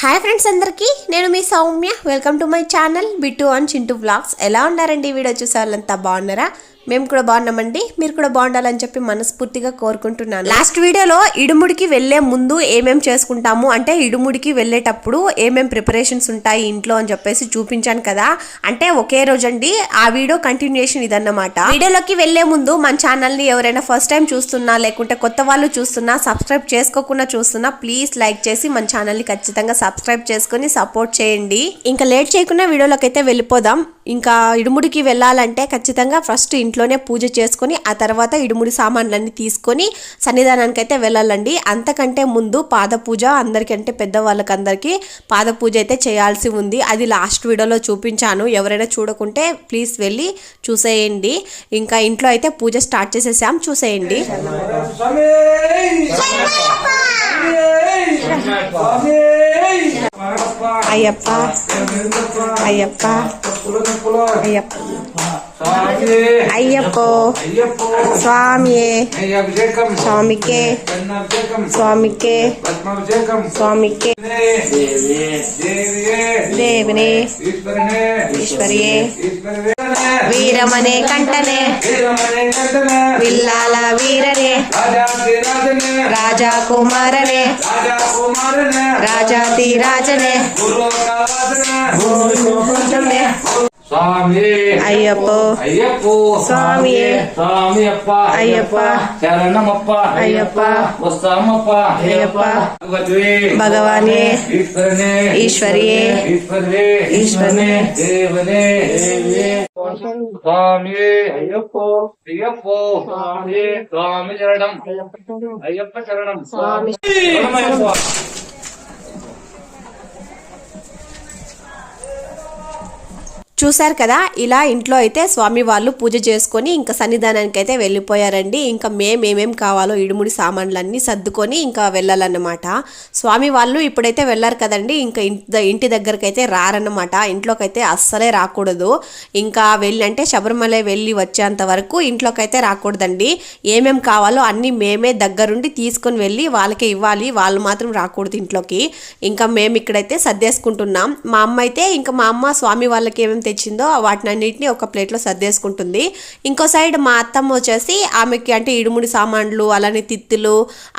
Hi friends అందరికీ నేను మీ Soumya welcome to my channel Bittu and Chintu vlogs. ఎలా ఉన్నారండి? వీడియో చూసే వాళ్ళంతా బాగున్నారా? మేము కూడా బాగున్నామండి. మీరు కూడా బాగుండాలని చెప్పి మనస్ఫూర్తిగా కోరుకుంటున్నాను. లాస్ట్ వీడియోలో ఇడుముడికి వెళ్లే ముందు ఏమేం చేసుకుంటాము అంటే ఇడుముడికి వెళ్ళేటప్పుడు ఏమేం ప్రిపరేషన్స్ ఉంటాయి ఇంట్లో అని చెప్పేసి చూపించాను కదా. అంటే ఒకే రోజు అండి. ఆ వీడియో కంటిన్యూషన్ ఇదన్నమాట. వీడియోలోకి వెళ్లే ముందు మన ఛానల్ ని ఎవరైనా ఫస్ట్ టైం చూస్తున్నా లేకుంటే కొత్త వాళ్ళు చూస్తున్నా సబ్స్క్రైబ్ చేసుకోకుండా చూస్తున్నా ప్లీజ్ లైక్ చేసి మన ఛానల్ ని ఖచ్చితంగా సబ్స్క్రైబ్ చేసుకుని సపోర్ట్ చేయండి. ఇంకా లేట్ చేయకుండా వీడియోలోకి అయితే వెళ్ళిపోదాం. ఇంకా ఇడుముడికి వెళ్ళాలంటే ఖచ్చితంగా ఫస్ట్ ఇంట్లోనే పూజ చేసుకొని ఆ తర్వాత ఇడుముడి సామాన్లన్నీ తీసుకొని సన్నిధానానికి అయితే వెళ్ళాలండి. అంతకంటే ముందు పాద పూజ అందరికంటే పెద్దవాళ్ళకి అందరికీ పాద పూజ అయితే చేయాల్సి ఉంది. అది లాస్ట్ వీడియోలో చూపించాను. ఎవరైనా చూడకుంటే ప్లీజ్ వెళ్ళి చూసేయండి. ఇంకా ఇంట్లో అయితే పూజ స్టార్ట్ చేసేసాం, చూసేయండి. అయ్యప్ప అయ్యప్ప అయ్యప్ప అయ్యప్పో స్వామియే స్వామికే స్వామికే స్వామికే దేవినే ఈశ్వరియే వీరమనే కంటనే విల్లాల వీరనే రాజా కుమారనే రాజాతి రాజనే స్వామి అయ్యప్పో అయ్యప్పో స్వామియే స్వామియప్ప అయ్యప్ప శరణమప్ప అయ్యప్ప వస్తామప్ప అయ్యప్ప భగవతే భగవానే ఈశ్వరనే ఈశ్వరియే ఈశ్వరే ఈశ్వరనే దేవనే స్వామి అయ్యప్పో అయ్యప్పో స్వామి స్వామి శరణం అయ్యప్ప శరణం స్వామి. శరణమయ్యప్ప. చూశారు కదా, ఇలా ఇంట్లో అయితే స్వామి వాళ్ళు పూజ చేసుకొని ఇంకా సన్నిధానానికి అయితే వెళ్ళిపోయారండి. ఇంకా మేమేమేం కావాలో ఇడుముడి సామాన్లన్నీ సర్దుకొని ఇంకా వెళ్ళాలన్నమాట. స్వామి వాళ్ళు ఇప్పుడైతే వెళ్ళారు కదండి, ఇంకా ఇంటి దగ్గరికి అయితే రారన్నమాట. ఇంట్లోకి అయితే అస్సలే రాకూడదు. ఇంకా వెళ్ళి అంటే శబరిమల వెళ్ళి వచ్చేంత వరకు ఇంట్లోకి అయితే రాకూడదండి. ఏమేం కావాలో అన్నీ మేమే దగ్గరుండి తీసుకొని వెళ్ళి వాళ్ళకి ఇవ్వాలి. వాళ్ళు మాత్రం రాకూడదు ఇంట్లోకి. ఇంకా మేము ఇక్కడైతే సర్దేసుకుంటున్నాం. మా అమ్మ అయితే ఇంకా మా అమ్మ స్వామి వాళ్ళకి ఏమేమి తెచ్చిందో వాటిని అన్నిటిని ఒక ప్లేట్లో సర్దేసుకుంటుంది. ఇంకో సైడ్ మా అత్తమ్మ వచ్చేసి ఆమెకి అంటే ఇడుముడి సామాన్లు అలానే తిత్తులు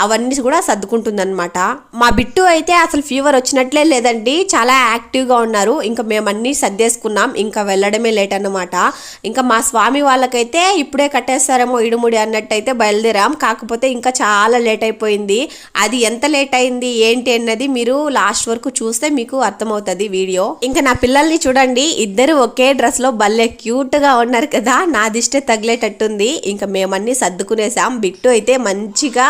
అవన్నీ కూడా సర్దుకుంటుంది అనమాట. మా బిట్టు అయితే అసలు ఫీవర్ వచ్చినట్లే లేదండి, చాలా యాక్టివ్గా ఉన్నారు. ఇంకా మేము అన్నీ సర్దేసుకున్నాం. ఇంకా వెళ్ళడమే లేట్ అన్నమాట. ఇంకా మా స్వామి వాళ్ళకైతే ఇప్పుడే కట్టేస్తారేమో ఇడుముడి అన్నట్టయితే బయలుదేరాం. కాకపోతే ఇంకా చాలా లేట్ అయిపోయింది. అది ఎంత లేట్ అయింది ఏంటి అన్నది మీరు లాస్ట్ వరకు చూస్తే మీకు అర్థమవుతుంది వీడియో. ఇంకా నా పిల్లల్ని చూడండి, ఇద్దరు ఒకే డ్రెస్ లో భలే క్యూట్ గా ఉన్నారు కదా, నా దిష్టే తగిలేటట్టుంది. ఇంకా మేమన్నీ సర్దుకునేసాం. బిట్టు అయితే మంచిగా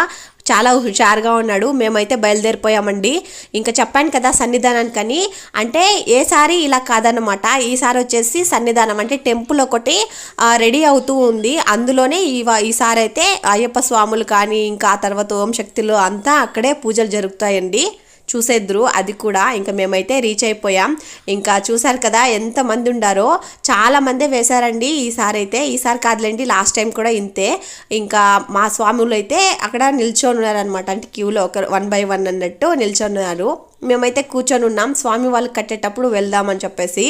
చాలా హుషారుగా ఉన్నాడు. మేమైతే బయలుదేరిపోయామండి. ఇంకా చెప్పాను కదా సన్నిధానానికని. అంటే ఏసారి ఇలా కాదనమాట. ఈసారి వచ్చేసి సన్నిధానం అంటే టెంపుల్ ఒకటి రెడీ అవుతూ ఉంది. అందులోనే ఈసారి అయితే అయ్యప్ప స్వాములు కానీ ఇంకా ఆ తర్వాత ఓం శక్తులు అంతా అక్కడే పూజలు జరుగుతాయండి. చూసేద్దరు అది కూడా. ఇంకా మేమైతే రీచ్ అయిపోయాం. ఇంకా చూసారు కదా ఎంతమంది ఉండారో, చాలా మందే వేశారండి ఈసారి కాదులేండి, లాస్ట్ టైం కూడా ఇంతే. ఇంకా మా స్వాములు అయితే అక్కడ నిల్చొని ఉన్నారనమాట. అంటే క్యూలో ఒక 1 by 1 అన్నట్టు నిల్చొన్నారు. మేమైతే కూర్చొని ఉన్నాం. స్వామి వాళ్ళు కట్టేటప్పుడు వెళ్దామని చెప్పేసి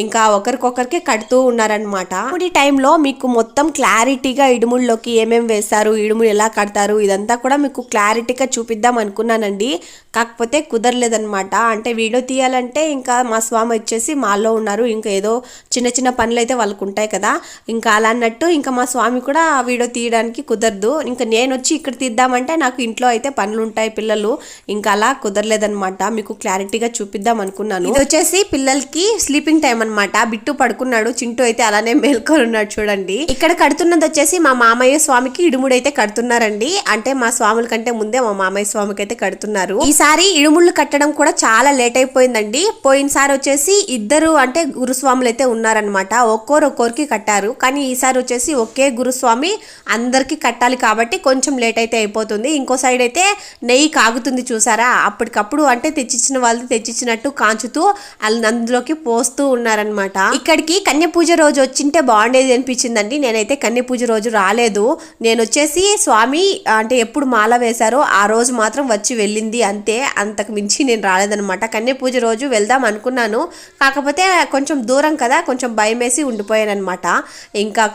ఇంకా ఒకరికొకరికి కడుతూ ఉన్నారనమాట. ఈ టైంలో మీకు మొత్తం క్లారిటీగా ఇడుముల్లోకి ఏమేం వేస్తారు, ఇడుములు ఎలా కడతారు ఇదంతా కూడా మీకు క్లారిటీగా చూపిద్దాం అనుకున్నానండి. కాకపోతే కుదరలేదనమాట. అంటే వీడియో తీయాలంటే ఇంకా మా స్వామి వచ్చేసి మాలో ఉన్నారు. ఇంకా ఏదో చిన్న చిన్న పనులు అయితే వాళ్ళకు ఉంటాయి కదా, ఇంకా అలా అన్నట్టు ఇంకా మా స్వామి కూడా వీడియో తీయడానికి కుదరదు. ఇంకా నేను వచ్చి ఇక్కడ తీద్దామంటే నాకు ఇంట్లో అయితే పనులు ఉంటాయి పిల్లలు, ఇంకా అలా కుదరలేదనమాట. మీకు క్లారిటీగా చూపిద్దాం అనుకున్నాను. ఇది వచ్చేసి పిల్లలకి స్లీపింగ్ టైం అనమాట. బిట్టు పడుకున్నాడు, చింటూ అయితే అలానే మేల్కొని ఉన్నాడు చూడండి. ఇక్కడ కడుతున్నది వచ్చేసి మా మామయ్య స్వామికి ఇడుముడు అయితే కడుతున్నారండి. అంటే మా స్వాముల కంటే ముందే మా మామయ్య స్వామికి అయితే కడుతున్నారు. ఈసారి ఇడుముళ్ళు కట్టడం కూడా చాలా లేట్ అయిపోయిందండి. పోయినసారి వచ్చేసి ఇద్దరు అంటే గురుస్వాములు అయితే ఉన్నారనమాట. ఒక్కొక్కరికి కట్టారు. కానీ ఈసారి వచ్చేసి ఒకే గురుస్వామి అందరికి కట్టాలి కాబట్టి కొంచెం లేట్ అయితే అయిపోతుంది. ఇంకో సైడ్ అయితే నెయ్యి కాగుతుంది చూసారా, అప్పటికప్పుడు అంటే తెచ్చిచ్చిన వాళ్ళు తెచ్చిచ్చినట్టు కాంచుతూ అందులోకి పోస్తూ ఉన్నారనమాట. ఇక్కడికి కన్య పూజ రోజు వచ్చింటే బాగుండేది అనిపించిందండి. నేనైతే కన్య పూజ రోజు రాలేదు. నేను వచ్చేసి స్వామి అంటే ఎప్పుడు మాల వేశారో ఆ రోజు మాత్రం వచ్చి వెళ్ళింది అంతే, అంతకు మించి నేను రాలేదనమాట. కన్య పూజ రోజు వెళ్దాం అనుకున్నాను, కాకపోతే కొంచెం దూరం కదా, కొంచెం భయం వేసి ఉండిపోయాను అనమాట. ఇంకా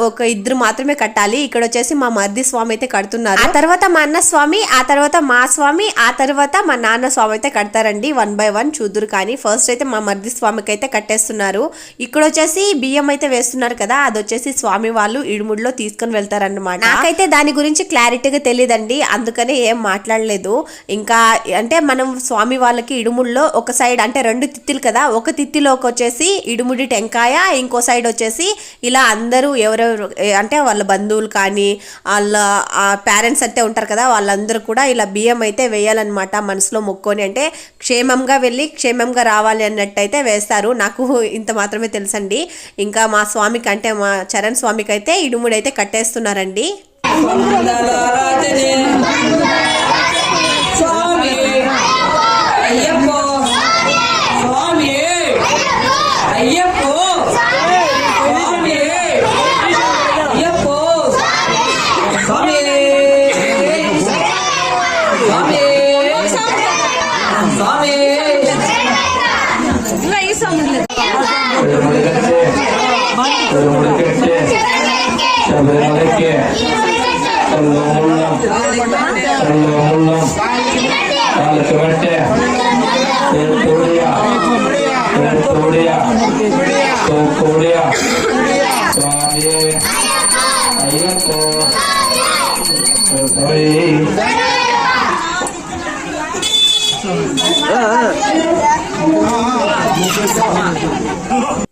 ఒక ఇద్దరు మాత్రమే కట్టాలి. ఇక్కడ వచ్చేసి మా మర్ది స్వామి అయితే కడుతున్నారు. ఆ తర్వాత మా అన్న స్వామి, ఆ తర్వాత మా స్వామి, ఆ తర్వాత మా నాన్న స్వామి అయితే కడతారండి. 1 by 1 చూదురు. కానీ ఫస్ట్ అయితే మా మర్ది స్వామికి అయితే కట్టేస్తున్నారు. ఇక్కడ వచ్చేసి బియ్యం అయితే వేస్తున్నారు కదా, అది వచ్చేసి స్వామి వాళ్ళు ఇడుముడిలో తీసుకొని వెళ్తారన్నమాట. నాకైతే దాని గురించి క్లారిటీగా తెలియదండి, అందుకనే ఏం మాట్లాడలేదు. ఇంకా అంటే మనం స్వామి వాళ్ళకి ఇడుముడిలో ఒక సైడ్ అంటే 2 తిత్తిలు కదా, ఒక తిత్తిలోకి వచ్చేసి ఇడుముడి టెంకాయ, ఇంకో సైడ్ వచ్చేసి ఇలా అందరూ ఎవరెవరు అంటే వాళ్ళ బంధువులు కానీ వాళ్ళ పేరెంట్స్ అంటే ఉంటారు కదా, వాళ్ళందరూ కూడా ఇలా బియ్యం అయితే వేయాలన్నమాట. మనసులో మొక్కొని అంటే క్షేమంగా వెళ్ళి క్షేమంగా రావాలి అన్నట్టయితే వేస్తారు. నాకు ఇంత మాత్రమే తెలుసండి. ఇంకా మా స్వామికి అంటే మా చరణ్ స్వామికి అయితే ఇడుముడి అయితే కట్టేస్తున్నారండి.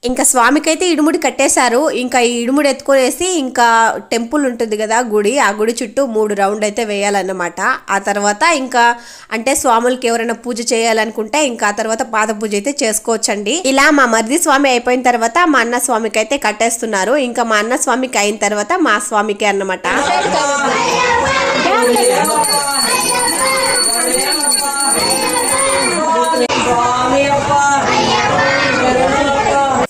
ఇంకా స్వామికైతే ఇడుముడి కట్టేశారు. ఇంకా ఈ ఇడుముడి ఎత్తుకొనేసి ఇంకా టెంపుల్ ఉంటుంది కదా గుడి, ఆ గుడి చుట్టూ 3 రౌండ్ అయితే వేయాలన్నమాట. ఆ తర్వాత ఇంకా అంటే స్వాములకి ఎవరైనా పూజ చేయాలనుకుంటే ఇంకా ఆ తర్వాత పాద పూజ అయితే చేసుకోవచ్చండి. ఇలా మా మర్ది స్వామి అయిపోయిన తర్వాత మా అన్న స్వామికి అయితే కట్టేస్తున్నారు. ఇంకా మా అన్న స్వామికి అయిన తర్వాత మా స్వామికి అన్నమాట.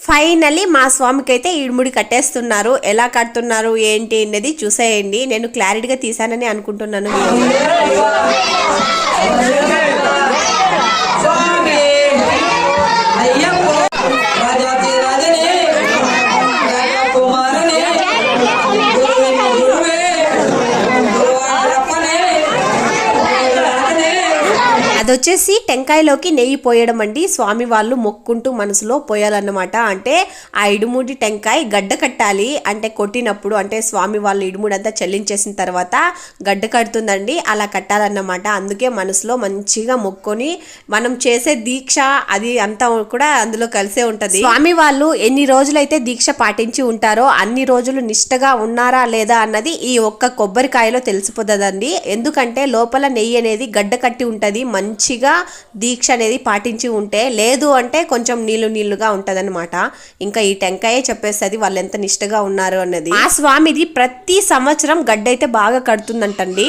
ఫైనల్లీ మా స్వామికి అయితే ఇడుముడి కట్టేస్తున్నారు. ఎలా కడుతున్నారు ఏంటి అనేది చూసేయండి. నేను క్లారిటీగా తీసానని అనుకుంటున్నాను. అదొచ్చేసి టెంకాయలోకి నెయ్యి పోయడం అండి. స్వామి వాళ్ళు మొక్కుంటూ మనసులో పోయాలన్నమాట. అంటే ఆ ఇడుముడి టెంకాయ గడ్డ కట్టాలి, అంటే కొట్టినప్పుడు అంటే స్వామి వాళ్ళు ఇడుముడి అంతా చెల్లించేసిన తర్వాత గడ్డ కడుతుందండి, అలా కట్టాలన్నమాట. అందుకే మనసులో మంచిగా మొక్కొని మనం చేసే దీక్ష అది అంతా కూడా అందులో కలిసే ఉంటది. స్వామి వాళ్ళు ఎన్ని రోజులైతే దీక్ష పాటించి ఉంటారో అన్ని రోజులు నిష్టగా ఉన్నారా లేదా అన్నది ఈ ఒక్క కొబ్బరికాయలో తెలిసిపోతుందండి. ఎందుకంటే లోపల నెయ్యి అనేది గడ్డ కట్టి ఉంటది. మంచిగా దీక్ష అనేది పాటించి ఉంటే, లేదు అంటే కొంచెం నీళ్లుగా ఉంటదన్నమాట. ఇంకా ఈ టెంకాయ చెప్పేస్తుంది వాళ్ళు ఎంత నిష్టగా ఉన్నారు అన్నది. ఆ స్వామిది ప్రతి సంవత్సరం గడ్డ అయితే బాగా కడుతుందంటండి.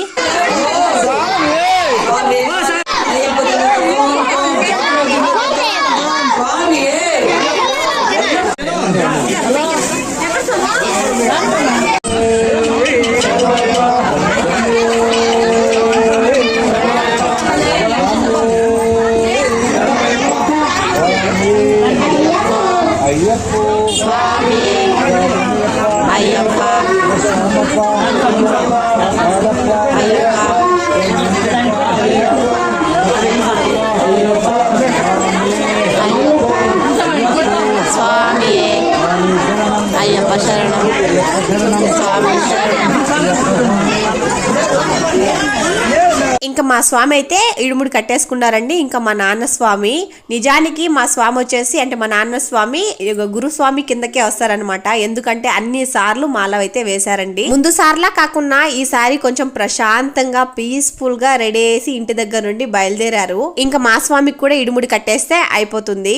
ఇంకా మా స్వామి అయితే ఇడుముడి కట్టేసుకున్నారండి. ఇంకా మా నాన్న స్వామి, నిజానికి మా స్వామి వచ్చేసి అంటే మా నాన్న స్వామి గురుస్వామి కిందకే వస్తారనమాట. ఎందుకంటే అన్ని సార్లు మాల అయితే వేశారండి. ముందు సార్లా కాకుండా ఈసారి కొంచెం ప్రశాంతంగా పీస్ఫుల్ గా రెడీ చేసి ఇంటి దగ్గర నుండి బయలుదేరారు. ఇంకా మా స్వామికి కూడా ఇడుముడి కట్టేస్తే అయిపోతుంది.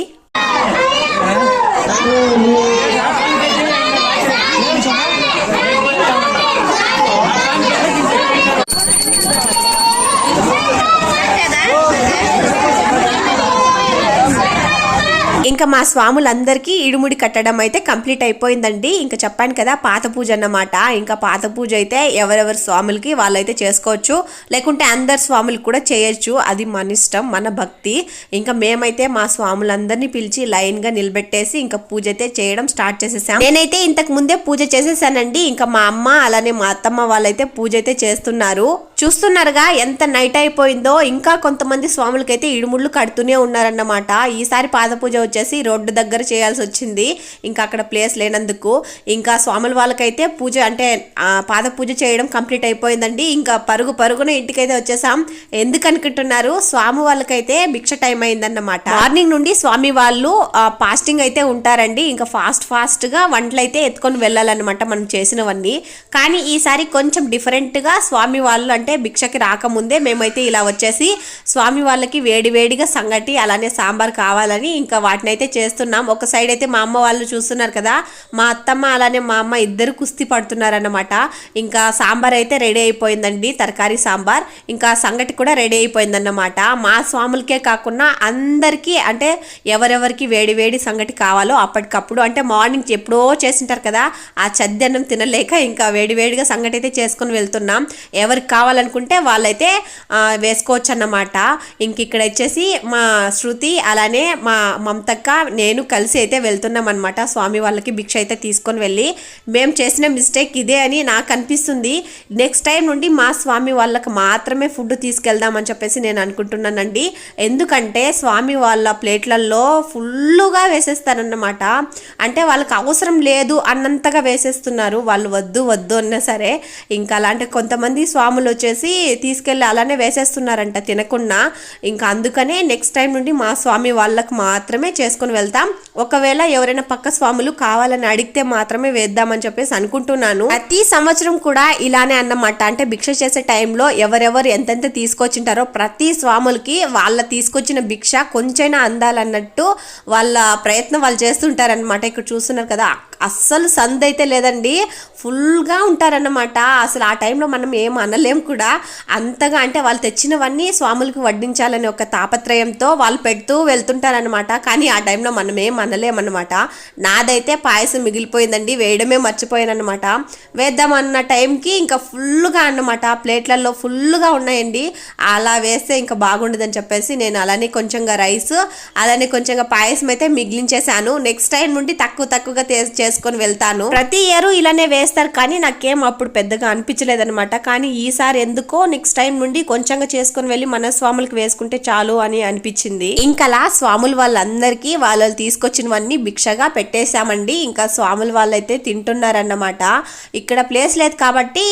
ఇంకా మా స్వాములందరికీ ఇడుముడి కట్టడం అయితే కంప్లీట్ అయిపోయిందండి. ఇంకా చెప్పాను కదా పాత పూజ అన్నమాట. ఇంకా పాత పూజ అయితే ఎవరెవరి స్వాములకి వాళ్ళైతే చేసుకోవచ్చు, లేకుంటే అందరు స్వాములు కూడా చేయొచ్చు, అది మన ఇష్టం, మన భక్తి. ఇంకా మేమైతే మా స్వాములందరినీ పిలిచి లైన్ గా నిలబెట్టేసి ఇంకా పూజ అయితే చేయడం స్టార్ట్ చేసేసాం. నేనైతే ఇంతకు ముందే పూజ చేసేసానండి. ఇంకా మా అమ్మ అలానే మా అత్తమ్మ వాళ్ళైతే పూజ అయితే చేస్తున్నారు. చూస్తున్నారుగా ఎంత నైట్ అయిపోయిందో. ఇంకా కొంతమంది స్వాములకైతే ఇడుముళ్ళు కడుతూనే ఉన్నారన్నమాట. ఈసారి పాద పూజ వచ్చేసి రోడ్డు దగ్గర చేయాల్సి వచ్చింది, ఇంకా అక్కడ ప్లేస్ లేనందుకు. ఇంకా స్వాముల వాళ్ళకైతే పూజ అంటే పాద పూజ చేయడం కంప్లీట్ అయిపోయిందండి. ఇంకా పరుగున ఇంటికైతే వచ్చేసాం. ఎందుకు అనుకుంటున్నారు, స్వామి వాళ్ళకైతే భిక్ష టైం అయిందన్నమాట. మార్నింగ్ నుండి స్వామి వాళ్ళు ఫాస్టింగ్ అయితే ఉంటారండి. ఇంకా ఫాస్ట్ గా వంటలు అయితే ఎత్తుకొని వెళ్ళాలన్నమాట మనం చేసినవన్నీ. కానీ ఈసారి కొంచెం డిఫరెంట్ గా స్వామి వాళ్ళు అంటే భిక్షకి రాకముందే మేమైతే ఇలా వచ్చేసి స్వామి వాళ్ళకి వేడివేడిగా సంగటి అలానే సాంబార్ కావాలని ఇంకా వాటిని అయితే చేస్తున్నాం. ఒక సైడ్ అయితే మా అమ్మ వాళ్ళు చూస్తున్నారు కదా, మా అత్తమ్మ అలానే మా అమ్మ ఇద్దరు కుస్తీ పడుతున్నారన్నమాట. ఇంకా సాంబార్ అయితే రెడీ అయిపోయిందండి, తరకారీ సాంబార్. ఇంకా సంగటి కూడా రెడీ అయిపోయిందన్నమాట. మా స్వాములకే కాకుండా అందరికీ అంటే ఎవరెవరికి వేడి సంగటి కావాలో అప్పటికప్పుడు అంటే మార్నింగ్ ఎప్పుడో చేసింటారు కదా, ఆ చద్దన్నం తినలేక ఇంకా వేడిగా సంగటి అయితే చేసుకొని వెళ్తున్నాం. ఎవరికి కావాలనుకుంటే వాళ్ళైతే వేసుకోవచ్చు అన్నమాట. ఇంక ఇక్కడ వచ్చేసి మా శృతి అలానే మా మమతక్క నేను కలిసి అయితే వెళ్తున్నాం అనమాట. స్వామి వాళ్ళకి భిక్ష అయితే తీసుకొని వెళ్ళి మేము చేసిన మిస్టేక్ ఇదే అని నాకు అనిపిస్తుంది. నెక్స్ట్ టైం నుండి మా స్వామి వాళ్ళకి మాత్రమే ఫుడ్ తీసుకెళ్దామని చెప్పేసి నేను అనుకుంటున్నానండి. ఎందుకంటే స్వామి వాళ్ళ ప్లేట్లలో ఫుల్లుగా వేసేస్తారన్నమాట. అంటే వాళ్ళకి అవసరం లేదు అన్నంతగా వేసేస్తున్నారు. వాళ్ళు వద్దు అన్నా సరే. ఇంకా అలాంటి కొంతమంది స్వాములు వచ్చేసి తీసుకెళ్ళి అలానే వేసేస్తున్నారంట తినకుండా. ఇంకా అందుకనే నెక్స్ట్ టైం నుండి మా స్వామి వాళ్ళకి మాత్రమే చేసుకుని వెళ్తాం. ఒకవేళ ఎవరైనా పక్క స్వాములు కావాలని అడిగితే మాత్రమే వేద్దామని చెప్పేసి అనుకుంటున్నాను. ప్రతి సంవత్సరం కూడా ఇలానే అన్నమాట. అంటే భిక్ష చేసే టైంలో ఎవరెవరు ఎంతెంత తీసుకొచ్చింటారో ప్రతి స్వాములకి వాళ్ళ తీసుకొచ్చిన భిక్ష కొంచెమైనా అందాలన్నట్టు వాళ్ళ ప్రయత్నం వాళ్ళు చేస్తుంటారనమాట. ఇక్కడ చూస్తున్నారు కదా, అస్సలు సంద్ అయితే లేదండి, ఫుల్గా ఉంటారన్నమాట. అసలు ఆ టైంలో మనం ఏం అనలేం కూడా, అంతగా అంటే వాళ్ళు తెచ్చినవన్నీ స్వాములకు వడ్డించాలని ఒక తాపత్రయంతో వాళ్ళు పెడుతూ వెళ్తుంటారనమాట. కానీ ఆ టైంలో మనం ఏం అనలేమన్నమాట. నాదైతే పాయసం మిగిలిపోయిందండి, వేయడమే మర్చిపోయానమాట. వేద్దామన్న టైంకి ఇంకా ఫుల్గా అన్నమాట, ప్లేట్లలో ఫుల్గా ఉన్నాయండి. అలా వేస్తే ఇంకా బాగుండదని చెప్పేసి నేను అలానే కొంచెంగా రైస్ అలానే కొంచెంగా పాయసం అయితే మిగిలించేశాను. నెక్స్ట్ టైం నుండి తక్కువగా చేసుకొని వెళ్తాను. ప్రతి ఇయర్ ఇలానే వేస్తారు కానీ నాకేం అప్పుడు పెద్దగా అనిపించలేదన్నమాట. కానీ ఈసారి ఎందుకో నెక్స్ట్ టైం నుండి కొంచెంగా చేసుకొని వెళ్ళి మన స్వాములకు వేసుకుంటే చాలు అని అనిపించింది. ఇంకా స్వాములు వాళ్ళందరికీ వాళ్ళు తీసుకొచ్చినవన్నీ భిక్షగా పెట్టేశామండి. ఇంకా స్వాములు వాళ్ళైతే తింటున్నారన్నమాట. ఇక్కడ ప్లేస్ లేదు కాబట్టి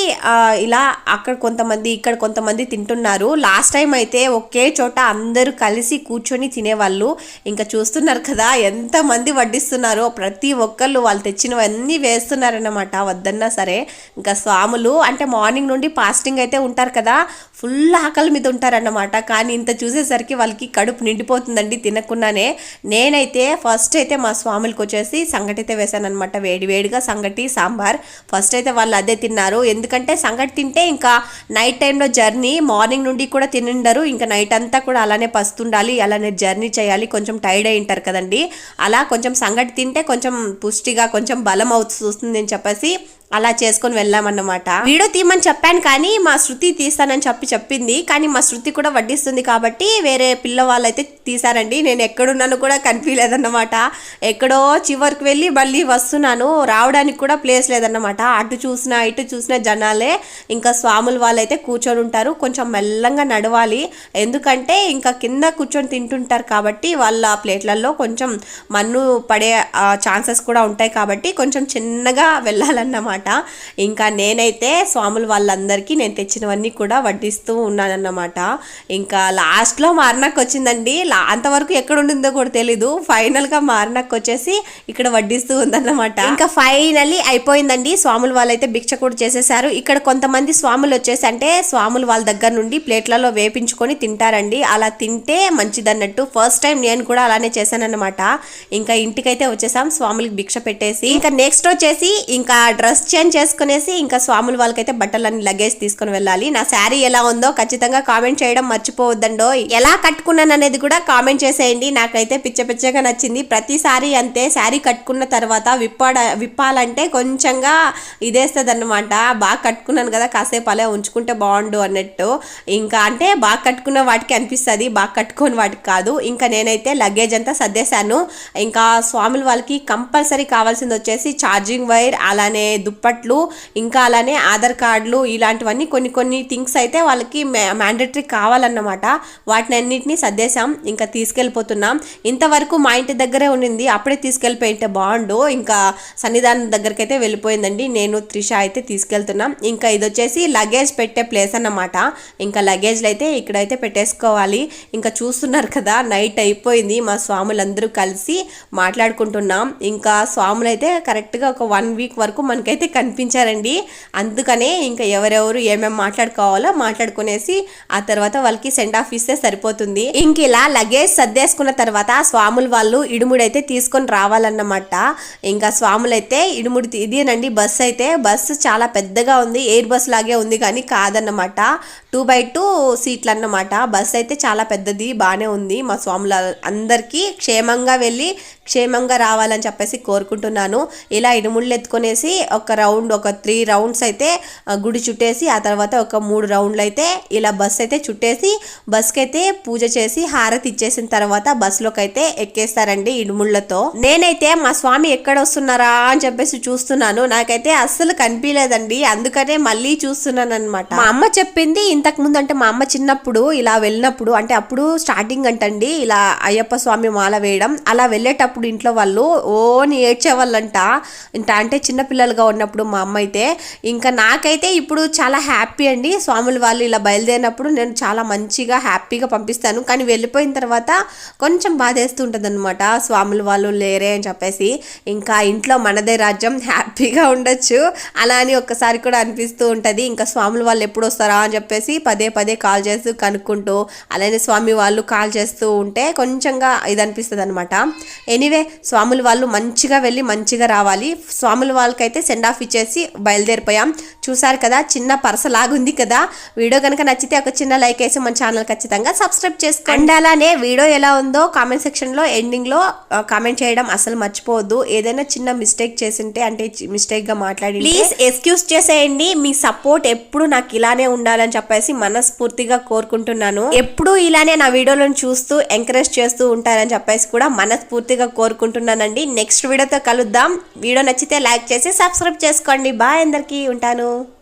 ఇలా అక్కడ కొంతమంది ఇక్కడ కొంతమంది తింటున్నారు. లాస్ట్ టైం అయితే ఒకే చోట అందరూ కలిసి కూర్చొని తినేవాళ్ళు. ఇంకా చూస్తున్నారు కదా ఎంత మంది వడ్డిస్తున్నారో, ప్రతి ఒక్కళ్ళు వాళ్ళు తెచ్చినవన్నీ వేస్తున్నారన్నమాట వద్దన్నా సరే. ఇంకా స్వాములు అంటే మార్నింగ్ నుండి ఫాస్టింగ్ అయితే ఉంటారు కదా, ఫుల్ ఆకలి మీద ఉంటారన్నమాట. కానీ ఇంత చూసేసరికి వాళ్ళకి కడుపు నిండిపోతుందండి తినకుండానే. నేనైతే ఫస్ట్ అయితే మా స్వాములకు వచ్చేసి సంగటి అయితే వేసాను అనమాట, వేడిగా సంగటి సాంబార్. ఫస్ట్ అయితే వాళ్ళు అదే తిన్నారు. ఎందుకంటే సంగటి తింటే ఇంకా నైట్ టైంలో జర్నీ, మార్నింగ్ నుండి కూడా తినిండరు, ఇంకా నైట్ అంతా కూడా అలానే పస్తుండాలి, అలానే జర్నీ చేయాలి, కొంచెం టైర్డ్ అయి ఉంటారు కదండి. అలా కొంచెం సంగటి తింటే కొంచెం పుష్టిగా కొంచెం బలం అవుతుంది అని చెప్పేసి అలా చేసుకొని వెళ్ళామన్నమాట. వీడియో తీయమని చెప్పాను కానీ మా శృతి తీస్తానని చెప్పింది. కానీ మా శృతి కూడా వడ్డిస్తుంది కాబట్టి వేరే పిల్లవాళ్ళు అయితే తీసారండి. నేను ఎక్కడున్నాను కూడా కనిపించలేదన్నమాట. ఎక్కడో చివరికి వెళ్ళి మళ్ళీ వస్తున్నాను, రావడానికి కూడా ప్లేస్ లేదన్నమాట. అటు చూసినా ఇటు చూసినా జనాలే. ఇంకా స్వాములు వాళ్ళైతే కూర్చొని ఉంటారు, కొంచెం మెల్లంగా నడవాలి. ఎందుకంటే ఇంకా కింద కూర్చొని తింటుంటారు కాబట్టి వాళ్ళ ప్లేట్లలో కొంచెం మన్ను పడే ఛాన్సెస్ కూడా ఉంటాయి కాబట్టి కొంచెం చిన్నగా వెళ్ళాలన్నమాట. ఇంకా నేనైతే స్వాములు వాళ్ళందరికీ నేను తెచ్చినవన్నీ కూడా వడ్డిస్తూ ఉన్నానన్నమాట. ఇంకా లాస్ట్లో మా అన్నకు వచ్చిందండి. అంతవరకు ఎక్కడ ఉండిందో కూడా తెలీదు. ఫైనల్గా మా అన్నకు వచ్చేసి ఇక్కడ వడ్డిస్తూ ఉందన్నమాట. ఇంకా ఫైనల్లీ అయిపోయిందండి. స్వాములు వాళ్ళైతే భిక్ష కూడా చేసేసారు. ఇక్కడ కొంతమంది స్వాములు వచ్చేసి అంటే స్వాములు వాళ్ళ దగ్గర నుండి ప్లేట్లలో వేపించుకొని తింటారండి. అలా తింటే మంచిదన్నట్టు. ఫస్ట్ టైం నేను కూడా అలానే చేశానన్నమాట. ఇంకా ఇంటికైతే వచ్చేసాం స్వాములకి భిక్ష పెట్టేసి. ఇంకా నెక్స్ట్ వచ్చేసి ఇంకా డ్రెస్ చేంజ్ చేసుకునేసి ఇంకా స్వాముల వాళ్ళకైతే బట్టలన్నీ లగేజ్ తీసుకొని వెళ్ళాలి. నా శారీ ఎలా ఉందో ఖచ్చితంగా కామెంట్ చేయడం మర్చిపోవద్దండో. ఎలా కట్టుకున్నాను అనేది కూడా కామెంట్ చేసేయండి. నాకైతే పిచ్చగా నచ్చింది. ప్రతిసారి అంతే, శారీ కట్టుకున్న తర్వాత విప్పాలంటే కొంచెంగా ఇదేస్తుంది అన్నమాట. బాగా కట్టుకున్నాను కదా, కాసేపు అలా ఉంచుకుంటే బాగుండు అన్నట్టు. ఇంకా అంటే బాగా కట్టుకున్న వాటికి అనిపిస్తుంది, బాగా కట్టుకోని వాటికి కాదు. ఇంకా నేనైతే లగేజ్ అంతా సర్దేశాను. ఇంకా స్వాముల వాళ్ళకి కంపల్సరీ కావాల్సింది వచ్చేసి ఛార్జింగ్ వైర్, అలానే దుప్పట్లు, ఇంకా అలానే ఆధార్ కార్డులు, ఇలాంటివన్నీ కొన్ని థింగ్స్ అయితే వాళ్ళకి మ్యాండేటరీ కావాలన్నమాట. వాటిని అన్నింటినీ సర్దేశాం. ఇంకా తీసుకెళ్ళిపోతున్నాం. ఇంతవరకు మా ఇంటి దగ్గరే ఉండింది, అప్పుడే తీసుకెళ్ళిపోయింటే బాగుండు. ఇంకా సన్నిధానం దగ్గరికి అయితే వెళ్ళిపోయిందండి. నేను త్రిష అయితే తీసుకెళ్తున్నాం. ఇంకా ఇది వచ్చేసి లగేజ్ పెట్టే ప్లేస్ అన్నమాట. ఇంకా లగేజ్లు అయితే ఇక్కడైతే పెట్టేసుకోవాలి. ఇంకా చూస్తున్నారు కదా, నైట్ అయిపోయింది. మా స్వాములందరూ కలిసి మాట్లాడుకుంటున్నాం. ఇంకా స్వాములు అయితే కరెక్ట్గా ఒక 1 వీక్ వరకు మనకైతే కనిపించారండి. అందుకనే ఇంకా ఎవరెవరు ఏమేమి మాట్లాడుకోవాలో మాట్లాడుకునేసి ఆ తర్వాత వాళ్ళకి సెండ్ ఆఫ్ ఇస్తే సరిపోతుంది. ఇంక ఇలా లగేజ్ సర్దేసుకున్న తర్వాత స్వాములు వాళ్ళు ఇడుముడైతే తీసుకొని రావాలన్నమాట. ఇంకా స్వాములైతే ఇడుముడి ఇదేనండి బస్సు చాలా పెద్దగా ఉంది. ఎయిర్ బస్ లాగే ఉంది కానీ కాదన్నమాట. 2x2 సీట్లు అన్నమాట. బస్సు అయితే చాలా పెద్దది, బాగానే ఉంది. మా స్వాముల అందరికీ క్షేమంగా వెళ్ళి క్షేమంగా రావాలని చెప్పేసి కోరుకుంటున్నాను. ఇలా ఇడుముళ్ళు ఎత్తుకొనేసి ఒక 3 రౌండ్స్ అయితే గుడి చుట్టేసి ఆ తర్వాత ఒక 3 రౌండ్లు అయితే ఇలా బస్సు అయితే చుట్టేసి బస్కి అయితే పూజ చేసి హారతి ఇచ్చేసిన తర్వాత బస్సులోకి అయితే ఎక్కేస్తారండి ఇడుముళ్లతో. నేనైతే మా స్వామి ఎక్కడ వస్తున్నారా అని చెప్పేసి చూస్తున్నాను. నాకైతే అస్సలు కనిపించలేదండి, అందుకనే మళ్ళీ చూస్తున్నాను అనమాట. మా అమ్మ చెప్పింది ఇంతకు ముందు, అంటే మా అమ్మ చిన్నప్పుడు ఇలా వెళ్ళినప్పుడు, అంటే అప్పుడు స్టార్టింగ్ అంటండి ఇలా అయ్యప్ప స్వామి మాల వేయడం, అలా వెళ్ళేటప్పుడు ఇంట్లో వాళ్ళు ఓని ఏడ్చేవాళ్ళంట. అంటే చిన్నపిల్లలుగా ఉన్నప్పుడు మా అమ్మ అయితే. ఇంకా నాకైతే ఇప్పుడు చాలా హ్యాపీ అండి. స్వాముల వాళ్ళు ఇలా బయలుదేరినప్పుడు నేను చాలా మంచిగా హ్యాపీగా పంపిస్తాను. కానీ వెళ్ళిపోయిన తర్వాత కొంచెం బాధేస్తూ ఉంటుంది అనమాట, స్వాముల వాళ్ళు లేరే అని చెప్పేసి. ఇంకా ఇంట్లో మనదే రాజ్యం, హ్యాపీగా ఉండొచ్చు అలా అని ఒక్కసారి కూడా అనిపిస్తూ ఉంటుంది. ఇంకా స్వాముల వాళ్ళు ఎప్పుడు వస్తారా అని చెప్పేసి పదే కాల్ చేస్తూ కనుక్కుంటూ, అలానే స్వామి వాళ్ళు కాల్ చేస్తూ ఉంటే కొంచెంగా ఇది అనిపిస్తుంది అనమాట. ఎనీవే స్వాముల వాళ్ళు మంచిగా వెళ్ళి మంచిగా రావాలి. స్వాముల వాళ్ళకైతే సెండ్ ఆఫ్ ఇచ్చేసి బయలుదేరిపోయాం. చూసారు కదా, చిన్న పరసలాగుంది కదా. వీడియో కనుక నచ్చితే ఒక చిన్న లైక్ వేసి మన ఛానల్ ఖచ్చితంగా సబ్స్క్రైబ్ చేసుకోండి. అలానే వీడియో ఎలా ఉందో కామెంట్ సెక్షన్లో ఎండింగ్లో కామెంట్ చేయడం అసలు మర్చిపోవద్దు. ఏదైనా చిన్న మిస్టేక్ చేసింటే, అంటే మిస్టేక్గా మాట్లాడి ప్లీజ్ ఎక్స్క్యూజ్ చేసేయండి. మీ సపోర్ట్ ఎప్పుడు నాకు ఇలానే ఉండాలని చెప్పేసి మనస్ఫూర్తిగా కోరుకుంటున్నాను. ఎప్పుడు ఇలానే నా వీడియోలను చూస్తూ ఎంకరేజ్ చేస్తూ ఉంటారని చెప్పేసి కూడా మనస్ఫూర్తిగా కోరుకుంటున్నానండి. నెక్స్ట్ వీడియోతో కలుద్దాం. వీడియో నచ్చితే లైక్ చేసి సబ్స్క్రైబ్ చేసుకోండి. బాయ్, అందరికీ ఉంటాను.